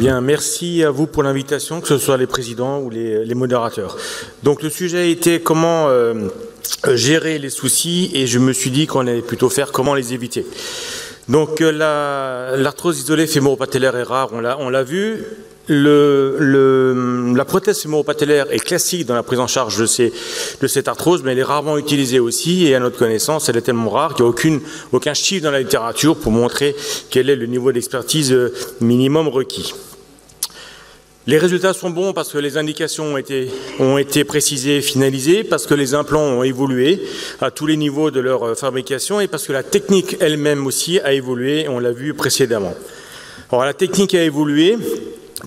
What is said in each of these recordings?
Bien, merci à vous pour l'invitation, que ce soit les présidents ou les modérateurs. Donc le sujet était comment gérer les soucis, et je me suis dit qu'on allait plutôt faire comment les éviter. Donc l'arthrose isolée fémoro-patellaire est rare, on l'a vu. La prothèse fémoro-patellaire est classique dans la prise en charge de cette arthrose, mais elle est rarement utilisée aussi, et à notre connaissance, elle est tellement rare qu'il n'y a aucun chiffre dans la littérature pour montrer quel est le niveau d'expertise minimum requis. Les résultats sont bons parce que les indications ont été précisées et finalisées, parce que les implants ont évolué à tous les niveaux de leur fabrication, et parce que la technique elle-même aussi a évolué, on l'a vu précédemment. Alors la technique a évolué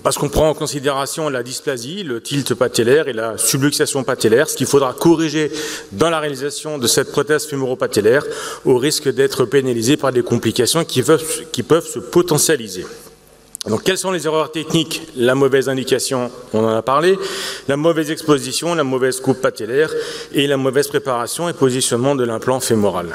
parce qu'on prend en considération la dysplasie, le tilt patellaire et la subluxation patellaire, ce qu'il faudra corriger dans la réalisation de cette prothèse fémoro-patellaire, au risque d'être pénalisé par des complications qui peuvent se potentialiser. Donc, quelles sont les erreurs techniques? La mauvaise indication, on en a parlé, la mauvaise exposition, la mauvaise coupe patellaire et la mauvaise préparation et positionnement de l'implant fémoral.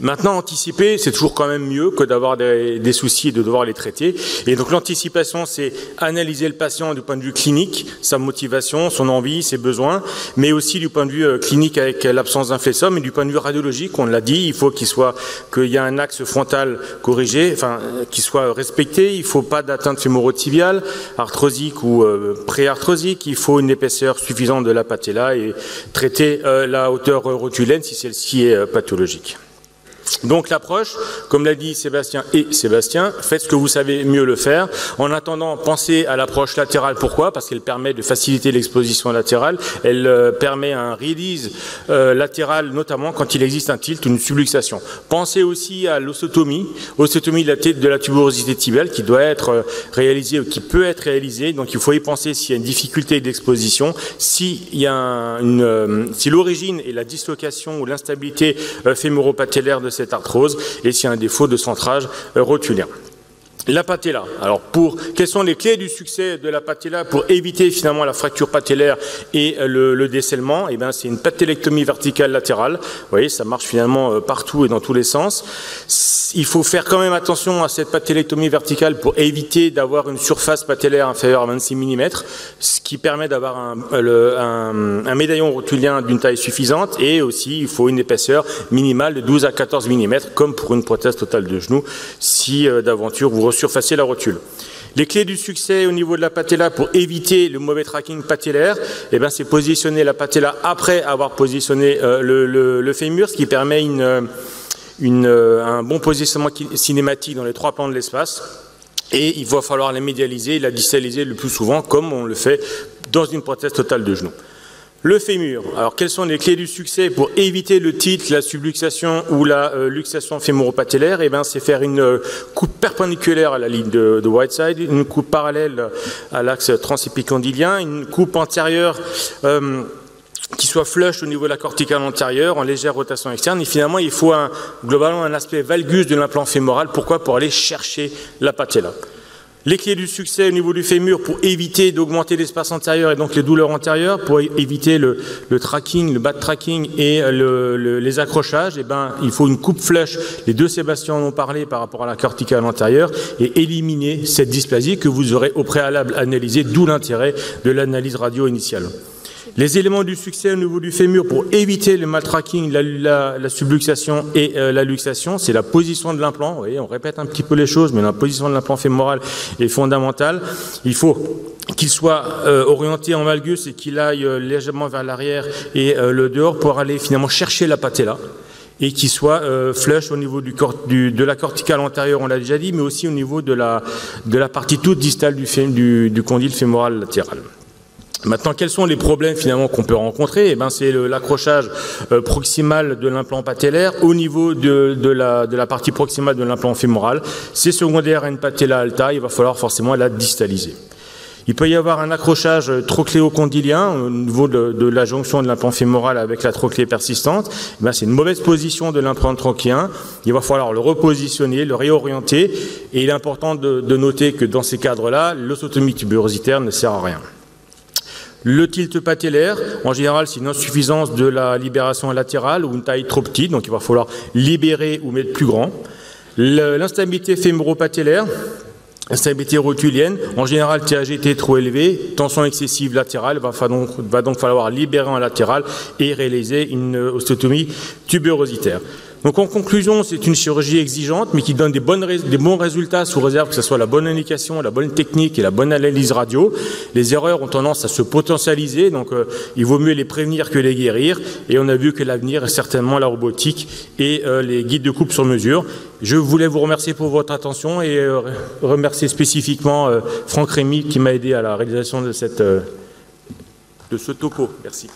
Maintenant, anticiper, c'est toujours quand même mieux que d'avoir des soucis et de devoir les traiter. Et donc l'anticipation, c'est analyser le patient du point de vue clinique, sa motivation, son envie, ses besoins, mais aussi du point de vue clinique avec l'absence d'un flexum, et du point de vue radiologique, on l'a dit, il faut qu'il y ait un axe frontal corrigé, enfin, qui soit respecté, il ne faut pas d'atteinte fémoro-tibiale, arthrosique ou préarthrosique, il faut une épaisseur suffisante de la patella et traiter la hauteur rotulaine si celle-ci est pathologique. Donc l'approche, comme l'a dit Sébastien, faites ce que vous savez mieux le faire. En attendant, pensez à l'approche latérale. Pourquoi? Parce qu'elle permet de faciliter l'exposition latérale. Elle permet un release latéral, notamment quand il existe un tilt ou une subluxation. Pensez aussi à l'osteotomie de la tuberosité tibiale qui doit être réalisée ou qui peut être réalisée. Donc il faut y penser s'il y a une difficulté d'exposition, si l'origine est la dislocation ou l'instabilité fémoro-patellaire de cette arthrose, et s'il y a un défaut de centrage rotulien. La patella. Alors, quelles sont les clés du succès de la patella pour éviter finalement la fracture patellaire et le décèlement? Eh bien, c'est une patellectomie verticale latérale. Vous voyez, ça marche finalement partout et dans tous les sens. Il faut faire quand même attention à cette patellectomie verticale pour éviter d'avoir une surface patellaire inférieure à 26 mm, ce qui permet d'avoir un médaillon rotulien d'une taille suffisante, et aussi il faut une épaisseur minimale de 12 à 14 mm, comme pour une prothèse totale de genou, si d'aventure vous surfacer la rotule. Les clés du succès au niveau de la patella pour éviter le mauvais tracking patellaire, eh ben, c'est positionner la patella après avoir positionné le fémur, ce qui permet un bon positionnement cinématique dans les trois plans de l'espace. Et il va falloir la médialiser et la distaliser le plus souvent, comme on le fait dans une prothèse totale de genou. Le fémur. Alors, quelles sont les clés du succès pour éviter le tilt, la subluxation ou la luxation fémoro-patellaire? Eh bien, c'est faire une coupe perpendiculaire à la ligne de Whiteside, une coupe parallèle à l'axe transépicondylien, une coupe antérieure qui soit flush au niveau de la corticale antérieure, en légère rotation externe. Et finalement, il faut globalement un aspect valgus de l'implant fémoral. Pourquoi? Pour aller chercher la patella. Les clés du succès au niveau du fémur pour éviter d'augmenter l'espace antérieur et donc les douleurs antérieures, pour éviter le tracking, le bad tracking et les accrochages, eh ben, il faut une coupe flush. Les deux Sébastien en ont parlé par rapport à la corticale antérieure, et éliminer cette dysplasie que vous aurez au préalable analysée, d'où l'intérêt de l'analyse radio initiale. Les éléments du succès au niveau du fémur pour éviter le maltracking, la subluxation et la luxation, c'est la position de l'implant. Vous voyez, on répète un petit peu les choses, mais la position de l'implant fémoral est fondamentale. Il faut qu'il soit orienté en valgus et qu'il aille légèrement vers l'arrière et le dehors pour aller finalement chercher la patella, et qui soit flush au niveau de la corticale antérieure, on l'a déjà dit, mais aussi au niveau de la partie toute distale du condyle fémoral latéral. Maintenant, quels sont les problèmes finalement qu'on peut rencontrer? Eh ben, c'est l'accrochage proximal de l'implant patellaire au niveau de la partie proximale de l'implant fémoral. C'est secondaire à une patella alta, il va falloir forcément la distaliser. Il peut y avoir un accrochage trochléocondylien au niveau de la jonction de l'implant fémoral avec la trochlée persistante. Eh ben, c'est une mauvaise position de l'implant trochéen. Il va falloir le repositionner, le réorienter. Et il est important de noter que dans ces cadres-là, l'ostotomie tuberositaire ne sert à rien. Le tilt patellaire, en général, c'est une insuffisance de la libération latérale ou une taille trop petite, donc il va falloir libérer ou mettre plus grand. L'instabilité fémoro-patellaire, Instabilité rotulienne, en général TAGT trop élevé, tension excessive latérale, va donc falloir libérer un latéral et réaliser une ostéotomie tubérositaire. Donc en conclusion, c'est une chirurgie exigeante, mais qui donne des bons résultats sous réserve que ce soit la bonne indication, la bonne technique et la bonne analyse radio. Les erreurs ont tendance à se potentialiser, donc il vaut mieux les prévenir que les guérir. Et on a vu que l'avenir est certainement la robotique et les guides de coupe sur mesure. Je voulais vous remercier pour votre attention et remercier spécifiquement Franck Rémy qui m'a aidé à la réalisation de ce topo. Merci.